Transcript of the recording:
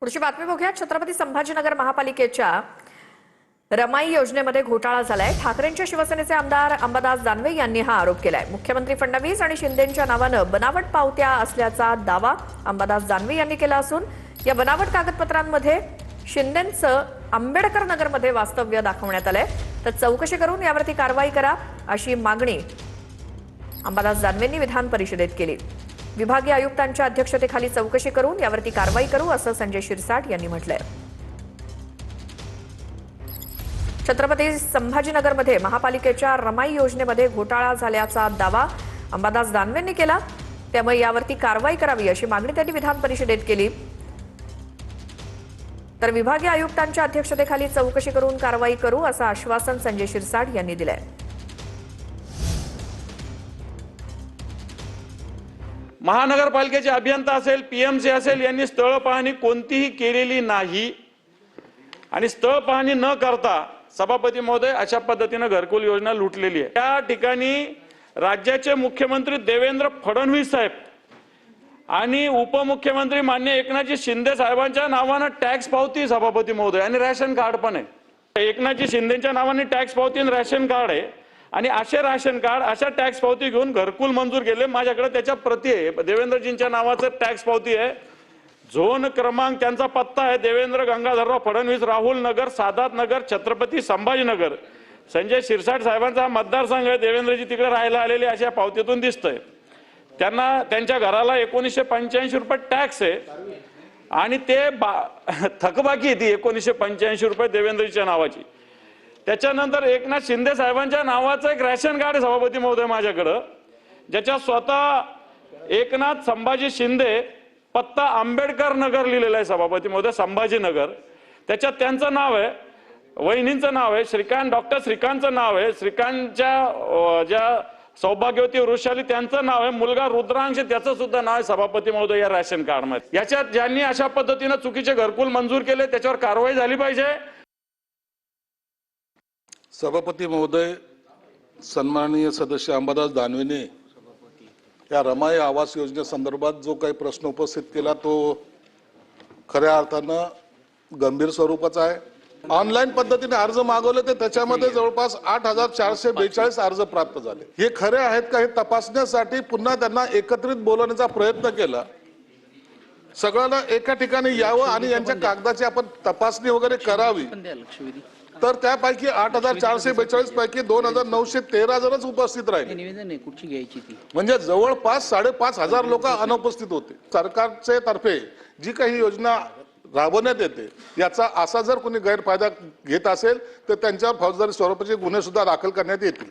पुढची बातमी बघूया। छत्रपती संभाजीनगर महापालिकेच्या रमाई योजनेमध्ये घोटाळा झालाय। ठाकरेंच्या शिवसेनेचे आमदार अंबादास दानवे यांनी हा आरोप केलाय। मुख्यमंत्री फडणवीस आणि शिंदेंच्या नावानं बनावट पावत्या असल्याचा दावा अंबादास दानवे यांनी केला असून या बनावट कागदपत्रांमध्ये शिंदेंचं आंबेडकर नगरमध्ये वास्तव्य दाखवण्यात आलंय। तर चौकशी करून यावरती कारवाई करा अशी मागणी अंबादास दानवेंनी विधान परिषदेत केली। विभागीय आयुक्तांच्या अध्यक्षतेखाली चौकशी करून यावरती कारवाई करू असं संजय शिरसाट यांनी म्हटलंय। छत्रपती संभाजीनगरमध्ये महापालिकेच्या रमाई योजनेमध्ये घोटाळा झाल्याचा दावा अंबादास दानवेंनी केला, त्यामुळे यावरती कारवाई करावी अशी मागणी त्यांनी विधान परिषदेत केली। तर विभागीय आयुक्तांच्या अध्यक्षतेखाली चौकशी करून कारवाई करू असं आश्वासन संजय शिरसाट यांनी दिलंय। महानगरपालिकेचे अभियंता असेल, पीएमसी असेल, यांनी स्थळ पाहणी कोणतीही केलेली नाही आणि स्थळ पाहणी न करता सभापती महोदय अशा पद्धतीने घरकुल योजना लुटलेली आहे। त्या ठिकाणी राज्याचे मुख्यमंत्री देवेंद्र फडणवीस साहेब आणि उपमुख्यमंत्री माननीय एकनाथजी शिंदे साहेबांच्या नावाने टॅक्स पावती सभापती महोदय आणि रेशन कार्ड पण आहे। एकनाथजी शिंदेच्या नावाने टॅक्स पावती आणि रेशन कार्ड आहे आणि असे राशन कार्ड अशा टॅक्स पावती घेऊन घरकुल मंजूर केले। माझ्याकडे त्याच्या प्रती आहे। देवेंद्रजींच्या नावाचं टॅक्स पावती आहे, झोन क्रमांक त्यांचा पत्ता आहे देवेंद्र गंगाधरराव फडणवीस, राहुल नगर, सादात नगर, छत्रपती संभाजीनगर। संजय शिरसाट साहेबांचा मतदारसंघ आहे, देवेंद्रजी तिकडे राहायला आलेले अशा पावतीतून दिसतंय। त्यांना त्यांच्या घराला 1985 रुपये टॅक्स आहे आणि ते थकबाकी आहे ती 1985 रुपये देवेंद्रजीच्या नावाची। त्याच्यानंतर एकनाथ शिंदे साहेबांच्या नावाचं एक रेशन कार्ड आहे सभापती महोदय माझ्याकडं, ज्याच्यात स्वतः एकनाथ संभाजी शिंदे, पत्ता आंबेडकर नगर लिहिलेला आहे सभापती महोदय, संभाजीनगर। त्याच्यात त्यांचं नाव आहे, वहिनींचं नाव आहे श्रीकांत, डॉक्टर श्रीकांतचं नाव आहे, श्रीकांतच्या ज्या सौभाग्यवती वृषाली त्यांचं नाव आहे, मुलगा रुद्रांश त्याचं सुद्धा नाव आहे सभापती महोदय या रेशन कार्ड मध्ये। याच्यात ज्यांनी अशा पद्धतीने चुकीचे घरकुल मंजूर केले त्याच्यावर कारवाई झाली पाहिजे। सभापती महोदय, सन्माननीय सदस्य अंबादास दानवेने या रमाई आवास योजनेसंदर्भात जो काही प्रश्न उपस्थित केला तो खऱ्या अर्थानं गंभीर स्वरूपाचा आहे। ऑनलाईन पद्धतीने अर्ज मागवले तर त्याच्यामध्ये जवळपास 8,442 अर्ज प्राप्त झाले। हे खरे आहेत का हे तपासण्यासाठी पुन्हा त्यांना एकत्रित बोलवण्याचा प्रयत्न केला। सगळ्यांना एका ठिकाणी यावं आणि यांच्या कागदाची आपण तपासणी वगैरे करावी, तर त्यापैकी 8,442 पैकी 2,913 जणच उपस्थित राहिले, म्हणजे जवळपास 5,500 लोक अनुपस्थित होते। सरकारचे तर्फे जी काही योजना राबवण्यात येते याचा असा जर कोणी गैरफायदा घेत असेल तर त्यांच्यावर फौजदारी स्वरूपाचे गुन्हे सुद्धा दाखल करण्यात येतील।